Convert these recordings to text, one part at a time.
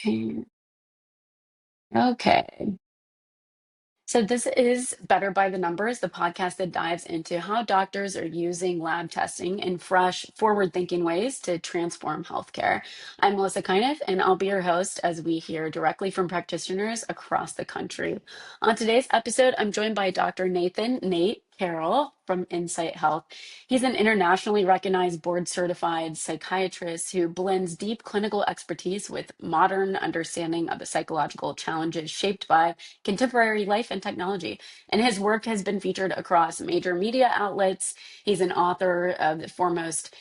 Okay. Okay. So this is Better by the Numbers, the podcast that dives into how doctors are using lab testing in fresh, forward-thinking ways to transform healthcare. I'm Melissa Kineff, and I'll be your host as we hear directly from practitioners across the country. On today's episode, I'm joined by Dr. Nate Carroll from Insight Health. He's an internationally recognized board-certified psychiatrist who blends deep clinical expertise with modern understanding of the psychological challenges shaped by contemporary life and technology. And his work has been featured across major media outlets. He's an author of the foremost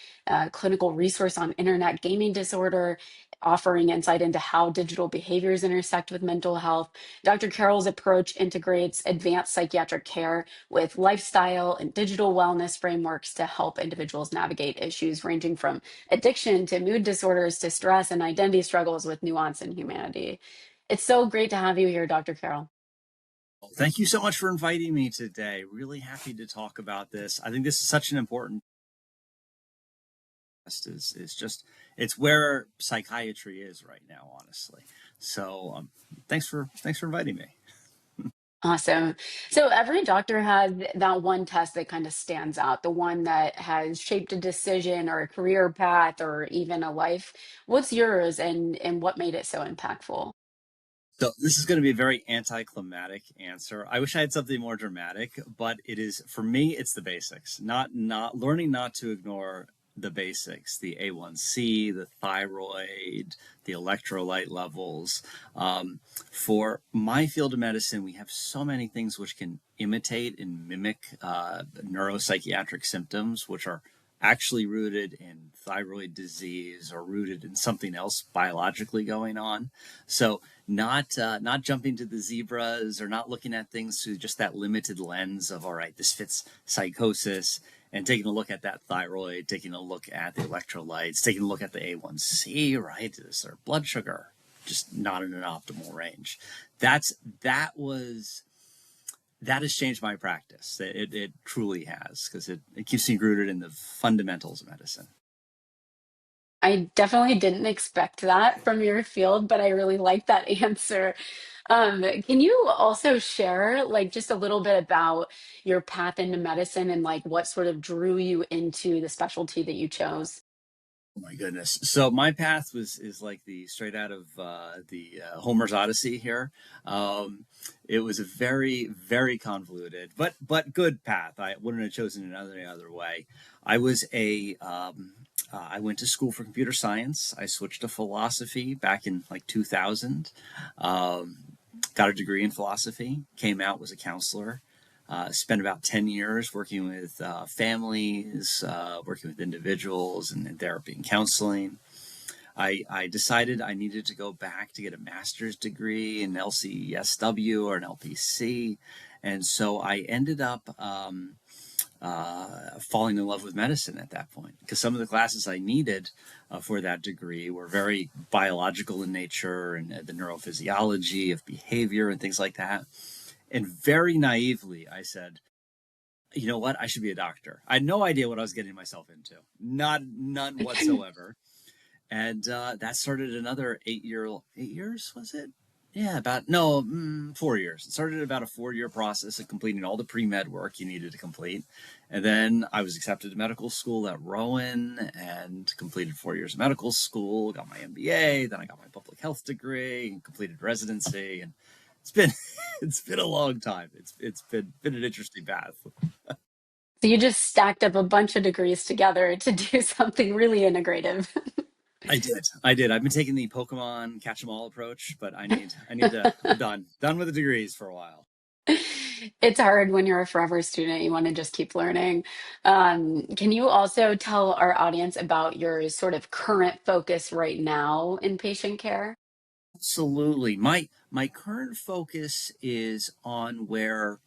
clinical resource on internet gaming disorder, offering insight into how digital behaviors intersect with mental health. Dr. Carroll's approach integrates advanced psychiatric care with lifestyle and digital wellness frameworks to help individuals navigate issues ranging from addiction to mood disorders to stress and identity struggles with nuance and humanity. It's so great to have you here, Dr. Carroll. Thank you so much for inviting me today. Really happy to talk about this. I think this is such an important is just it's where psychiatry is right now, honestly. So thanks for inviting me. Awesome. So every doctor has that one test that kind of stands out, the one that has shaped a decision or a career path or even a life. What's yours and what made it so impactful? So this is going to be a very anticlimactic answer. I wish I had something more dramatic, but it is for me. It's the basics. Not learning not to ignore the basics: the A1C, the thyroid, the electrolyte levels. For my field of medicine, we have so many things which can imitate and mimic neuropsychiatric symptoms, which are actually rooted in thyroid disease or rooted in something else biologically going on. So not jumping to the zebras or not looking at things through just that limited lens of, all right, this fits psychosis, and taking a look at that thyroid, taking a look at the electrolytes, taking a look at the A1C, right? Is their blood sugar just not in an optimal range? That was that has changed my practice. It truly has, because it keeps me rooted in the fundamentals of medicine. I definitely didn't expect that from your field, but I really like that answer. Can you also share like just a little bit about your path into medicine and like what sort of drew you into the specialty that you chose? Oh my goodness! So my path is like the straight out of the Homer's Odyssey here. Um, it was a very convoluted but good path. I wouldn't have chosen it any other way. I was a I went to school for computer science. I switched to philosophy back in like 2000. Um, got a degree in philosophy. Came out, was a counselor. Spent about 10 years working with families, working with individuals and in therapy and counseling. I decided I needed to go back to get a master's degree in LCSW or an LPC. And so I ended up falling in love with medicine at that point, because some of the classes I needed for that degree were very biological in nature, and the neurophysiology of behavior and things like that. And very naively, I said, you know what? I should be a doctor. I had no idea what I was getting myself into, none whatsoever. And that started another 8 years, was it? Yeah, about no, 4 years. It started about a 4 year process of completing all the pre med work you needed to complete, and then I was accepted to medical school at Rowan and completed 4 years of medical school. Got my MBA, then I got my public health degree and completed residency, and it's been it's been a long time. It's been an interesting path. So you just stacked up a bunch of degrees together to do something really integrative. I did. I've been taking the Pokemon catch 'em all approach, but I need to. I'm done with the degrees for a while. It's hard when you're a forever student. You want to just keep learning. Can you also tell our audience about your sort of current focus right now in patient care? Absolutely. My current focus is on where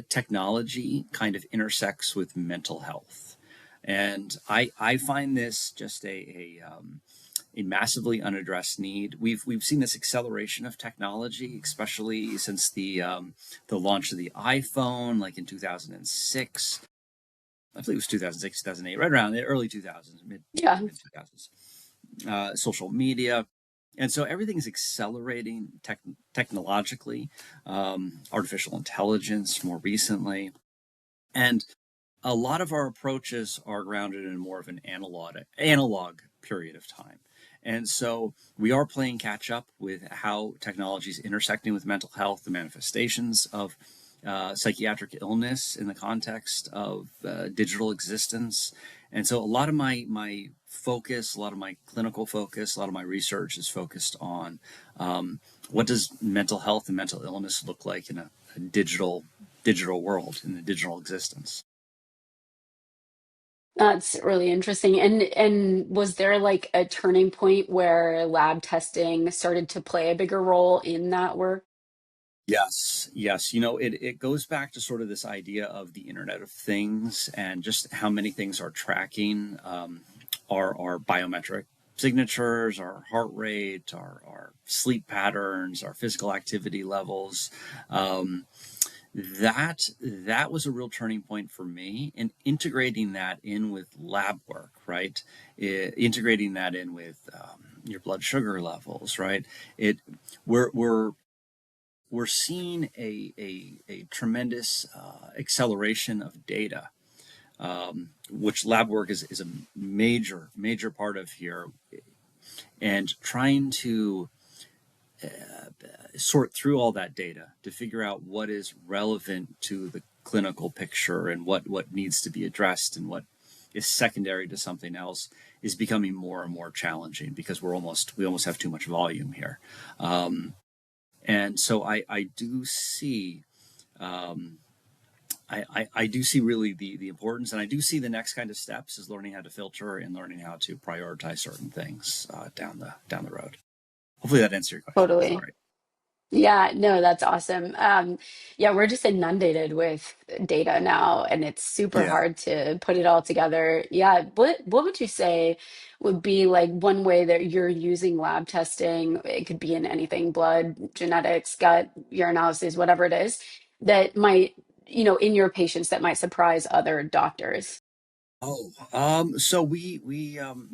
technology kind of intersects with mental health, and I find this just a massively unaddressed need. We've seen this acceleration of technology, especially since the launch of the iPhone, like in 2006. I believe it was 2006, 2008, right around the early 2000s, Yeah. mid 2000s. Social media. And so everything's accelerating technologically, artificial intelligence more recently. And a lot of our approaches are grounded in more of an analog period of time. And so we are playing catch up with how technology is intersecting with mental health, the manifestations of psychiatric illness in the context of digital existence. And so a lot of my focus, a lot of my clinical focus, a lot of my research is focused on what does mental health and mental illness look like in a digital world, in a digital existence. That's really interesting. And was there like a turning point where lab testing started to play a bigger role in that work? Yes, yes. It goes back to sort of this idea of the Internet of Things and just how many things are tracking our biometric signatures, our heart rate, our sleep patterns, our physical activity levels. Um, that was a real turning point for me, and integrating that in with lab work, right? Integrating that in with your blood sugar levels, right? It we're seeing a tremendous acceleration of data, which lab work is a major part of here, and trying to sort through all that data to figure out what is relevant to the clinical picture and what needs to be addressed and what is secondary to something else is becoming more and more challenging because we almost have too much volume here. And so I do see um, I do see really the importance, and I do see the next kind of steps is learning how to filter and learning how to prioritize certain things down the road. Hopefully that answers your question. Totally. Sorry. Yeah, no, that's awesome. Yeah, we're just inundated with data now, and it's super Yeah. hard to put it all together. Yeah, what would you say would be like one way that you're using lab testing? It could be in anything, blood, genetics, gut, urinalysis, whatever it is, that might, in your patients that might surprise other doctors. So we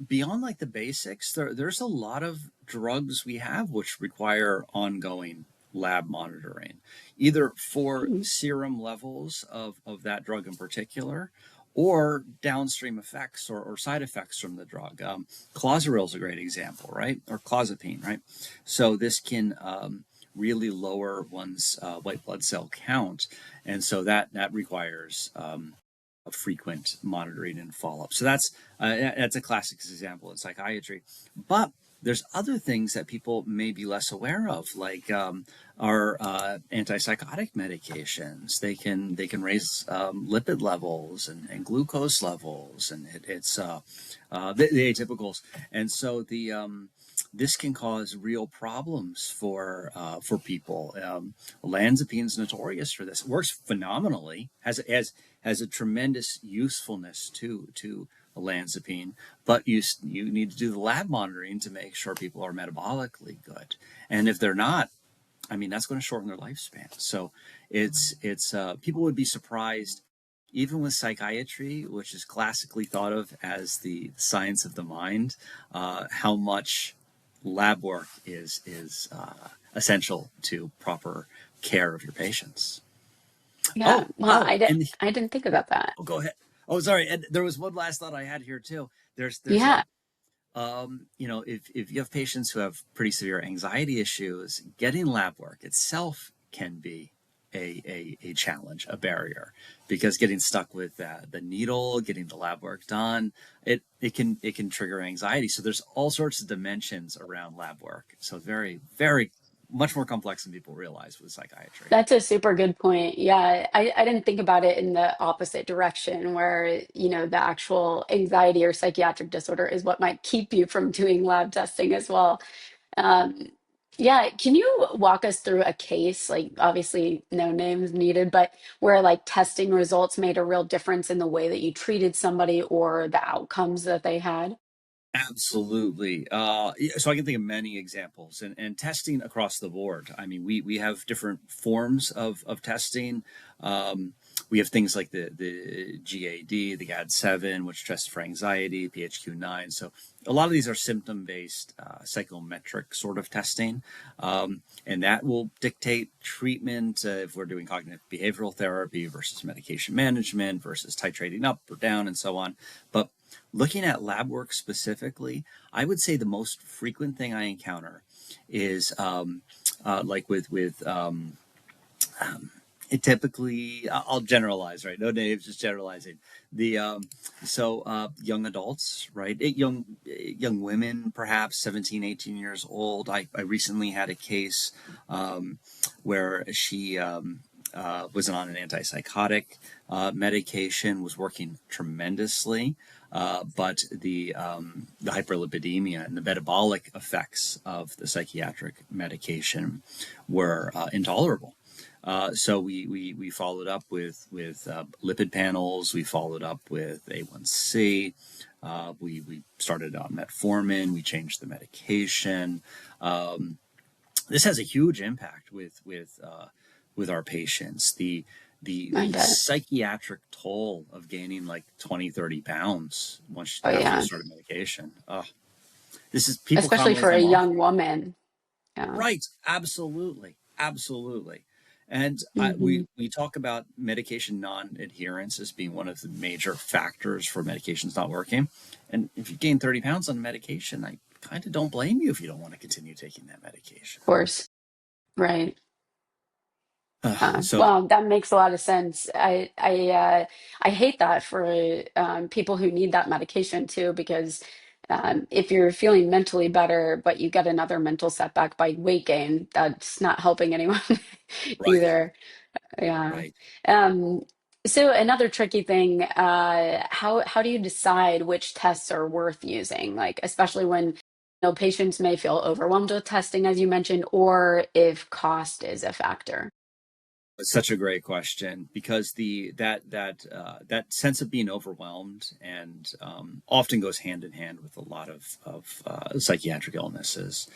beyond like the basics, there's a lot of drugs we have which require ongoing lab monitoring, either for Hmm. serum levels of that drug in particular, or downstream effects or side effects from the drug. Clozaril is a great example, right? Or clozapine, right? So this can really lower one's white blood cell count, and so that requires frequent monitoring and follow up. So that's a classic example in psychiatry. But there's other things that people may be less aware of, like our antipsychotic medications. They can raise lipid levels and glucose levels, and it's the atypicals, and so the this can cause real problems for people. Olanzapine's notorious for this. It works phenomenally. Has a tremendous usefulness to olanzapine, but you need to do the lab monitoring to make sure people are metabolically good. And if they're not, I mean, that's going to shorten their lifespan. So it's people would be surprised, even with psychiatry, which is classically thought of as the science of the mind, how much lab work is essential to proper care of your patients. Yeah, Oh, well, oh, and I didn't think yeah. about that. Oh, go ahead. Oh, sorry. And there was one last thought I had here too. There's Yeah. if you have patients who have pretty severe anxiety issues, getting lab work itself can be a challenge, a barrier, because getting stuck with the needle, getting the lab work done, it can trigger anxiety. So there's all sorts of dimensions around lab work. So very much more complex than people realize with psychiatry. That's a super good point. Yeah, I didn't think about it in the opposite direction where, the actual anxiety or psychiatric disorder is what might keep you from doing lab testing as well. Um, yeah, can you walk us through a case, like obviously no names needed, but where like testing results made a real difference in the way that you treated somebody or the outcomes that they had? Absolutely. Yeah, so I can think of many examples and testing across the board. I mean, we have different forms of testing. we have things like the GAD, the GAD-7, which tests for anxiety, PHQ-9. So a lot of these are symptom-based psychometric sort of testing, and that will dictate treatment if we're doing cognitive behavioral therapy versus medication management versus titrating up or down and so on. But looking at lab work specifically, I would say the most frequent thing I encounter is like it typically, I'll generalize, right? No names, just generalizing. The young adults, right? Young women, perhaps 17, 18 years old. I recently had a case where she was on an antipsychotic medication, was working tremendously, but the hyperlipidemia and the metabolic effects of the psychiatric medication were intolerable. So we followed up with lipid panels. We followed up with A1C. We started on metformin. We changed the medication. This has a huge impact with our patients. I The bet. psychiatric toll of gaining like 20, 30 pounds once Oh after you yeah, start a medication. This is people especially commonly for a come off. young woman. Yeah. Right, absolutely, absolutely. And Hmm. we talk about medication non-adherence as being one of the major factors for medications not working. And if you gain 30 pounds on medication, I kind of don't blame you if you don't want to continue taking that medication. Of course. Right. So Well, that makes a lot of sense. I hate that for people who need that medication too, because if you're feeling mentally better, but you get another mental setback by weight gain, that's not helping anyone right, either. Yeah. right. Um, so another tricky thing, how do you decide which tests are worth using? Like, especially when, patients may feel overwhelmed with testing, as you mentioned, or if cost is a factor. It's such a great question because that sense of being overwhelmed and often goes hand in hand with a lot of psychiatric illnesses,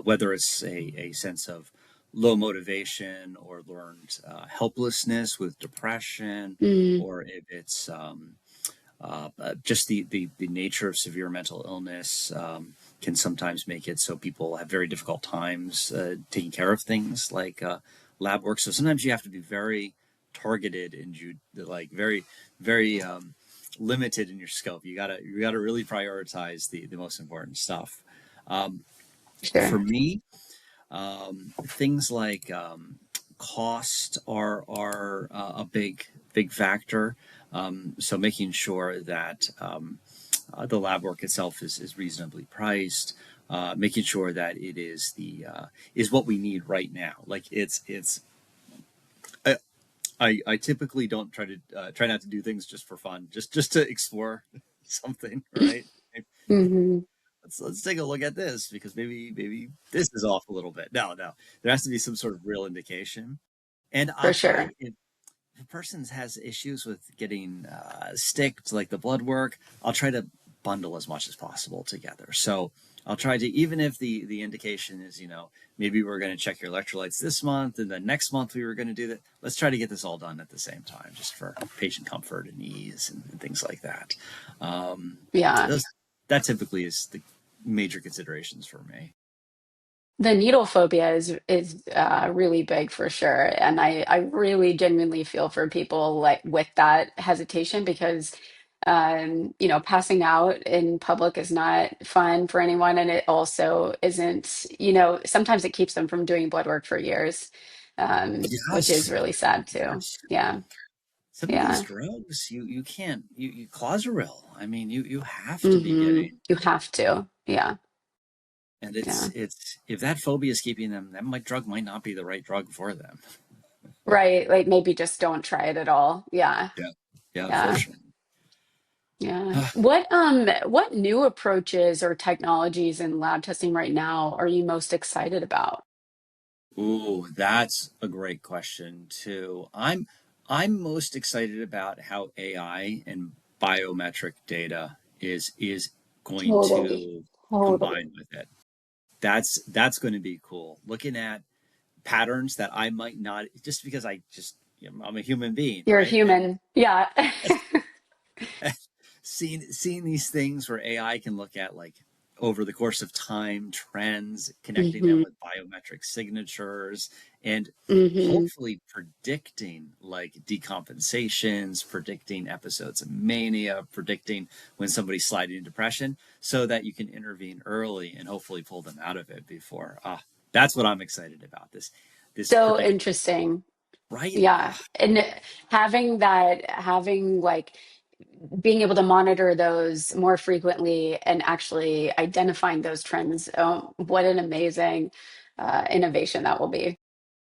whether it's a sense of low motivation or learned helplessness with depression, Mm, or if it's just the nature of severe mental illness can sometimes make it so people have very difficult times taking care of things like lab work. So sometimes you have to be very targeted and you like very limited in your scope. You gotta really prioritize the most important stuff. Um, for sure. me, things like cost are a big factor. So making sure that the lab work itself is reasonably priced, making sure that it is what we need right now. Like it's I typically don't try not to do things just for fun, just to explore something, right? Hmm. Let's take a look at this because maybe this is off a little bit. No, there has to be some sort of real indication. And I'll For try sure. if a person has issues with getting sticked, like the blood work, I'll try to bundle as much as possible together. So I'll try to, even if the indication is, maybe we're going to check your electrolytes this month, and then next month we were going to do that. Let's try to get this all done at the same time, just for patient comfort and ease and things like that. Um, Yeah. those, that typically is the major considerations for me. The needle phobia is really big for sure, and I really genuinely feel for people like with that hesitation because passing out in public is not fun for anyone, and it also isn't, sometimes it keeps them from doing blood work for years, which is Yes, really sad too. yes. Yeah, Some of these yeah. drugs you can't you Clozaril. I mean you have to be Hmm. getting, You have to. Yeah, and yeah. it's if that phobia is keeping them, drug might not be the right drug for them. Right. Like maybe just don't try it at all. Yeah. Yeah, yeah, Yeah. unfortunately. Yeah. What new approaches or technologies in lab testing right now are you most excited about? Ooh, that's a great question too. I'm most excited about how AI and biometric data is going Totally. to Totally. combine with it. That's going to be cool. Looking at patterns that I might not, just because I just I'm a human being, You're a right? And human. Yeah. seeing these things where AI can look at like over the course of time trends, connecting them hmm with biometric signatures, and hmm hopefully predicting like decompensations, predicting episodes of mania, predicting when somebody's sliding into depression, so that you can intervene early and hopefully pull them out of it before. That's what I'm excited about. This So predict, interesting. right? Yeah. And having like being able to monitor those more frequently and actually identifying those trends. Oh, what an amazing innovation that will be.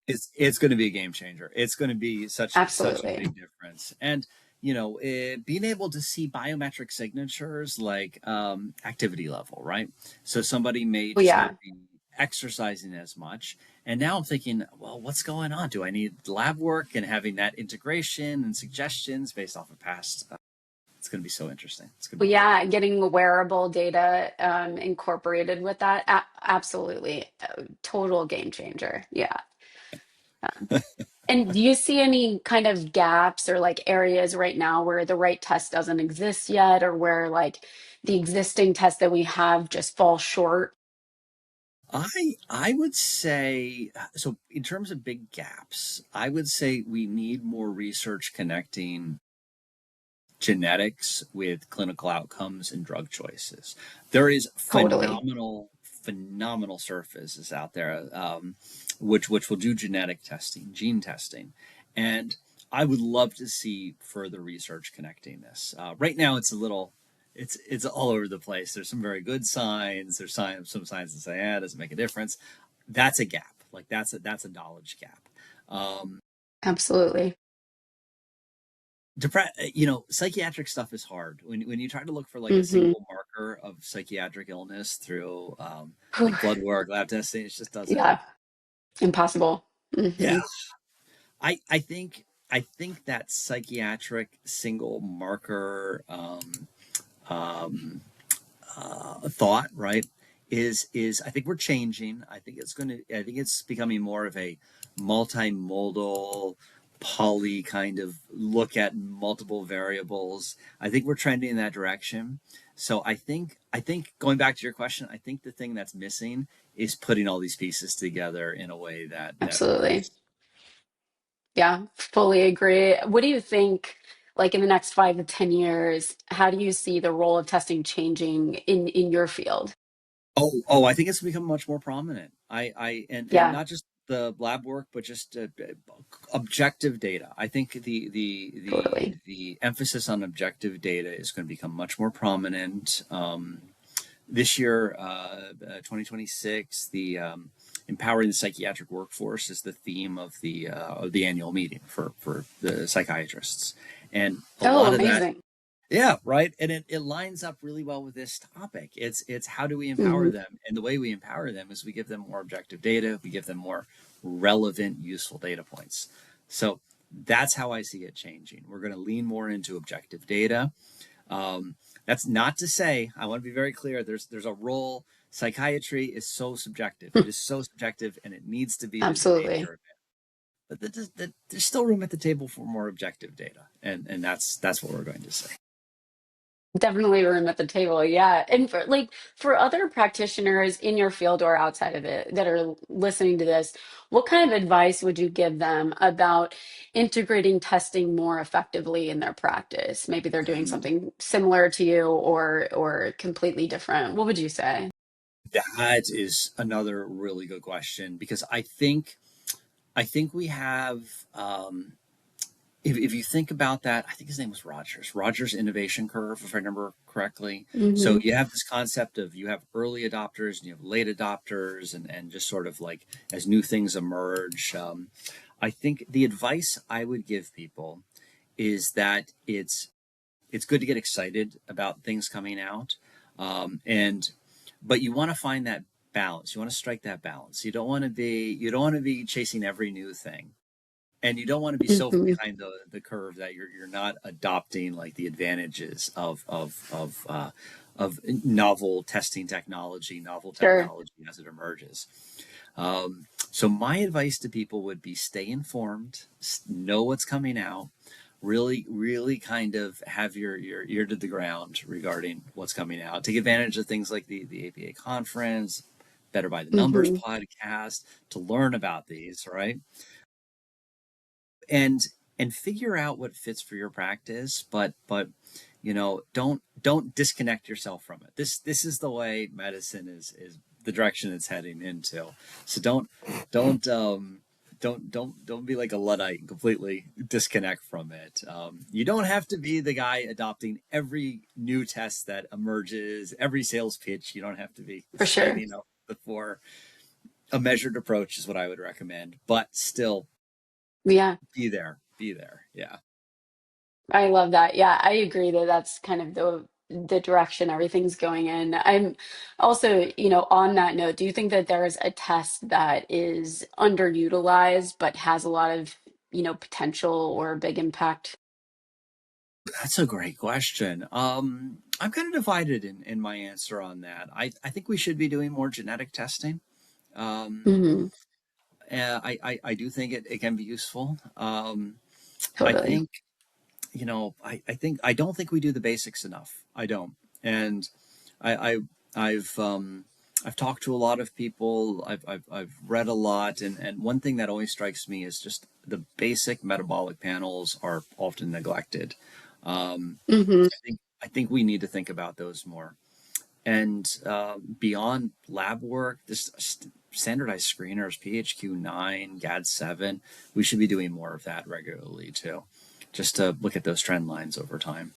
It's going to be a game changer. It's going to be such a Absolutely. big difference. And being able to see biometric signatures like activity level, right? So somebody may Well, just yeah, not be exercising as much. And now I'm thinking, well, what's going on? Do I need lab work and having that integration and suggestions based off of past? It's going to be so interesting. It's going to well, be really yeah, cool. getting wearable data incorporated with that, absolutely, total game changer. Yeah. And do you see any kind of gaps or like areas right now where the right test doesn't exist yet, or where like the existing tests that we have just fall short? I would say so in terms of big gaps, I would say we need more research connecting genetics with clinical outcomes and drug choices. There is Totally. phenomenal surfaces out there, which will do genetic testing, gene testing, and I would love to see further research connecting this. Right now, it's all over the place. There's some very good signs. There's some signs that say, yeah, it doesn't make a difference. That's a gap. Like that's a knowledge gap. Um, Absolutely. Psychiatric stuff is hard when you try to look for like a hmm single marker of psychiatric illness through like blood work, lab testing. It just doesn't. Yeah. Impossible. Yeah, hmm I think that psychiatric single marker um, thought, right, is I think we're changing. I think it's becoming more of a multimodal poly kind of look at multiple variables. I think we're trending in that direction. So I think going back to your question, I think the thing that's missing is putting all these pieces together in a way that Absolutely. works. Yeah, fully agree. What do you think, like in the next 5 to 10 years, how do you see the role of testing changing in your field? Oh, I think it's become much more prominent. And Yeah, not just the lab work, but just objective data. I think totally. the emphasis on objective data is going to become much more prominent. This year, 2026, the empowering the psychiatric workforce is the theme of the annual meeting for the psychiatrists, and a Oh, lot of that. amazing. Yeah, right. And it lines up really well with this topic. It's how do we empower hmm them? And the way we empower them is we give them more objective data, we give them more relevant, useful data points. So that's how I see it changing. We're going to lean more into objective data. That's not to say, I want to be very clear, there's a role. Psychiatry is so subjective. It is so subjective and it needs to be the Absolutely. nature of it. But there's still room at the table for more objective data. And that's what we're going to say. Definitely room at the table. Yeah. And for other practitioners in your field or outside of it that are listening to this, what kind of advice would you give them about integrating testing more effectively in their practice? Maybe they're doing something similar to you or completely different. What would you say? That is another really good question because I think we have if you think about that, I think his name was Rogers innovation curve, if I remember correctly. So hmm you have this concept of you have early adopters and you have late adopters and just sort of like as new things emerge. I think the advice I would give people is that it's good to get excited about things coming out, and but you want to find that balance. You want to strike that balance. You don't want to be chasing every new thing, and you don't want to be so hmm behind the curve that you're not adopting like the advantages of novel testing technology, novel Sure. technology as it emerges. So my advice to people would be stay informed, know what's coming out, really kind of have your ear to the ground regarding what's coming out. Take advantage of things like the APA conference, Better by the Numbers Hmm. podcast to learn about these, right? And figure out what fits for your practice, but don't disconnect yourself from it. This is the way medicine is the direction it's heading into. So don't don't be like a luddite and completely disconnect from it. You don't have to be the guy adopting every new test that emerges, every sales pitch. You don't have to be For sure. signing up before. A measured approach is what I would recommend, but still Yeah. be there. Yeah. I love that. Yeah, I agree that that's kind of the direction everything's going in. I'm also, on that note, do you think that there is a test that is underutilized but has a lot of, potential or big impact? That's a great question. I'm kind of divided in my answer on that. I think we should be doing more genetic testing. Um, Hmm. I do think it can be useful. I Totally. think, I don't think we do the basics enough. I don't. And I, I I've talked to a lot of people. I've read a lot, and one thing that always strikes me is just the basic metabolic panels are often neglected. Hmm. I think we need to think about those more. And beyond lab work, this standardized screeners, PHQ-9, GAD-7, we should be doing more of that regularly too, just to look at those trend lines over time.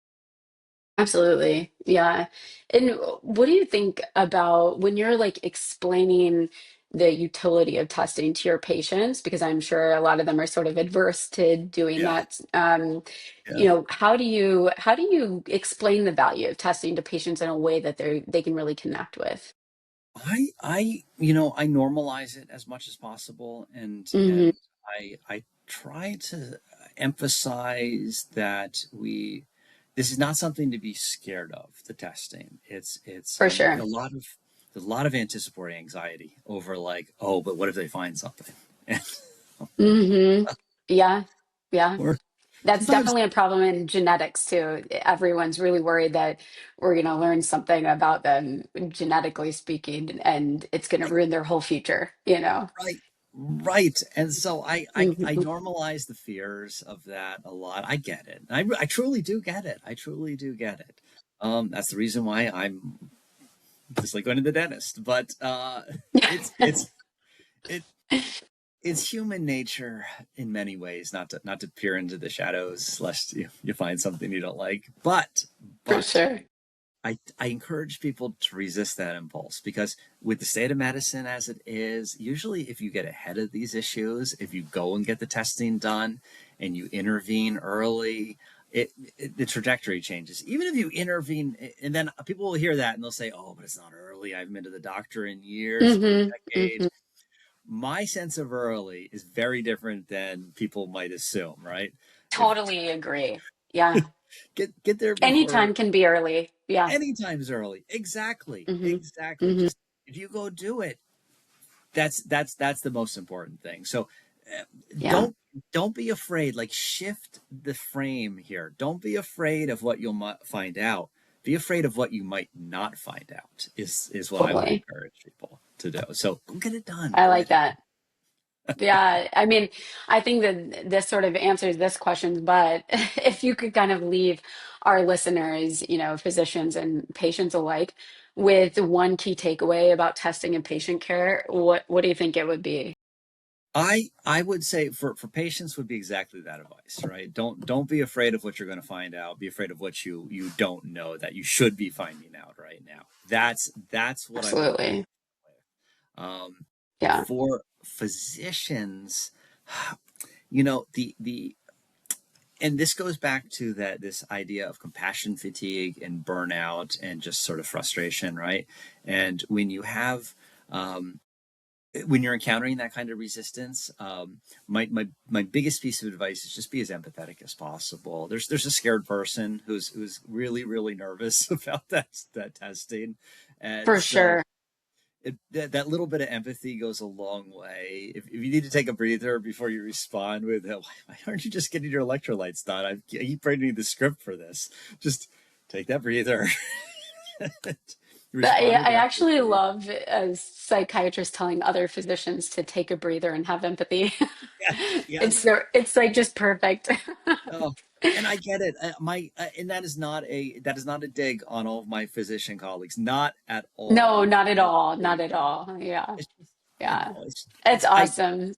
Absolutely. Yeah. And what do you think about when you're like explaining the utility of testing to your patients? Because I'm sure a lot of them are sort of adverse to doing Yeah, that. yeah. How do you explain the value of testing to patients in a way that they can really connect with? I normalize it as much as possible, Hmm. and I try to emphasize that this is not something to be scared of. The testing, it's For sure. a lot of anticipatory anxiety over like, oh, but what if they find something? And Hmm. Yeah. Yeah. or That's sometimes, definitely a problem in genetics too. Everyone's really worried that we're going to learn something about them genetically speaking, and it's going to ruin their whole future. right, right. And so I Hmm. normalize the fears of that a lot. I get it. I truly do get it. I truly do get it. That's the reason why I'm just like going to the dentist. But it's it it's human nature in many ways not to peer into the shadows lest you find something you don't like. For But sure. I encourage people to resist that impulse because with the state of medicine as it is, usually if you get ahead of these issues, if you go and get the testing done and you intervene early, the trajectory changes. Even if you intervene, and then people will hear that and they'll say, "Oh, but it's not early. I haven't been to the doctor in years. It's been Hmm. a decade." Hmm. My sense of early is very different than people might assume, right? If Totally agree. Yeah. get there before Anytime can be early. Yeah. anytime's early. Exactly. Hmm. Exactly. Hmm. Just if you go do it, that's the most important thing. So uh, Yeah. don't be afraid. Like shift the frame here. Don't be afraid of what you'll find out. Be afraid of what you might not find out. Is what I would Totally. encourage people to do. So go get it done. I Go like get it. that. Yeah, I mean, I think that this sort of answers this question, but if you could kind of leave our listeners, physicians and patients alike, with one key takeaway about testing and patient care, what do you think it would be? I would say for patients would be exactly that advice, right? Don't be afraid of what you're going to find out. Be afraid of what you don't know that you should be finding out right now. That's what I would leave Absolutely. with. Yeah, For physicians, the and this goes back to that this idea of compassion fatigue and burnout and just sort of frustration, right? And when you're encountering that kind of resistance, my biggest piece of advice is just be as empathetic as possible. There's a scared person who's really nervous about that testing, and for so sure. That little bit of empathy goes a long way. If you need to take a breather before you respond with, why aren't you just getting your electrolytes done? I keep writing the script for this. Just take that breather. I, Respond with I actually empathy. love a psychiatrist telling other physicians to take a breather and have empathy. Yes, It's yes. it's like just perfect. Oh, and I get it. And that is not a dig on all of my physician colleagues. Not at No, all. not at Not all. a Not at bit. all. Yeah. It's just, Yeah. It's it's I awesome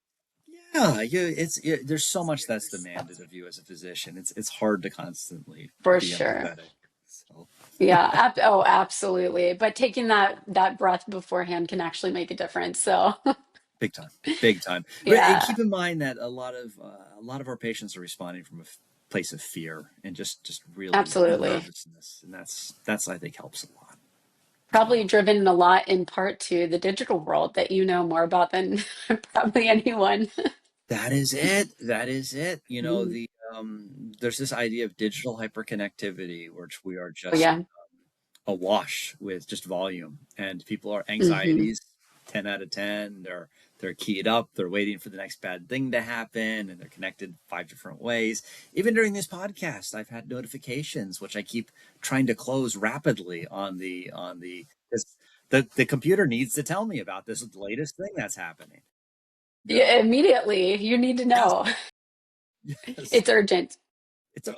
yeah, there's so much that's demanded of you as a physician. It's hard to constantly for be sure. empathetic. So Yeah. Oh, absolutely. But taking that breath beforehand can actually make a difference. So, big time, big time. But yeah, keep in mind that a lot of our patients are responding from a place of fear and just really absolutely. nervousness, and that's I think helps a lot. So. Probably driven a lot in part to the digital world that you know more about than probably anyone. That is it. That is it. Mm. There's this idea of digital hyperconnectivity, which we are Oh, just yeah. awash with just volume, and people are Hmm. anxieties 10 out of 10. They're keyed up, they're waiting for the next bad thing to happen, and they're connected five different ways. Even during this podcast, I've had notifications which I keep trying to close rapidly on the this, the computer needs to tell me about this latest thing that's happening. Yeah, No. immediately. You need to Yes. know. Yes. It's urgent. It's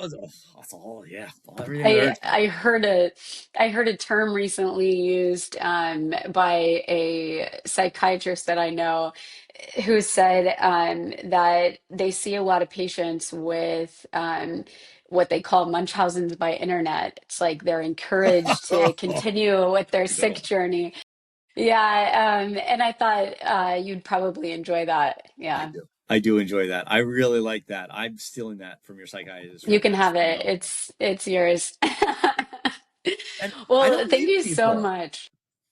all, yeah, everything's I urgent. I heard a I heard a term recently used by a psychiatrist that I know who said that they see a lot of patients with what they call Munchausen's by internet. It's like they're encouraged to continue with their You know, sick journey. Yeah, and I thought you'd probably enjoy that. I Yeah, do. I do enjoy that. I really like that. I'm stealing that from your psychiatrist you right can now. have So it. no. It's yours. And I Well, don't thank blame you so people. much.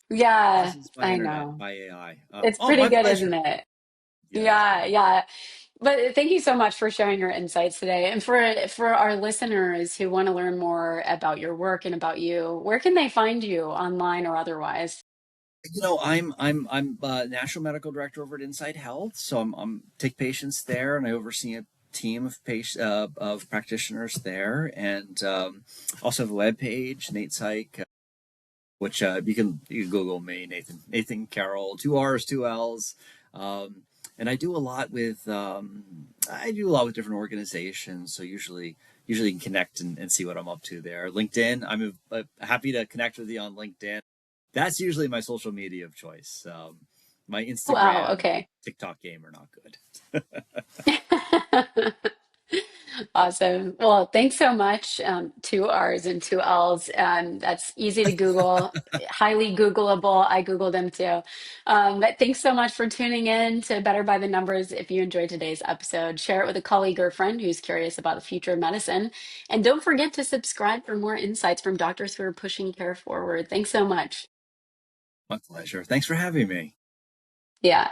Yeah, Thousands by I internet, know. by AI. It's Oh, pretty my good, isn't pleasure. it? Yes, Yeah, very. yeah. But thank you so much for sharing your insights today. And for our listeners who want to learn more about your work and about you, where can they find you online or otherwise? I'm national medical director over at Inside Health, so I'm take patients there, and I oversee a team of of practitioners there, and also have a web page, Nate Psych, which you can Google me, Nathan Carroll, two R's, two L's, and I do a lot with different organizations. So usually you can connect and see what I'm up to there. LinkedIn, happy to connect with you on LinkedIn. That's usually my social media of choice. My Wow, Instagram and okay. TikTok game are not good. Awesome. Well, thanks so much. Two R's and two L's. That's easy to Google, highly Googleable. I Googled them too. But thanks so much for tuning in to Better by the Numbers. If you enjoyed today's episode, share it with a colleague or friend who's curious about the future of medicine. And don't forget to subscribe for more insights from doctors who are pushing care forward. Thanks so much. My pleasure. Thanks for having me. Yeah.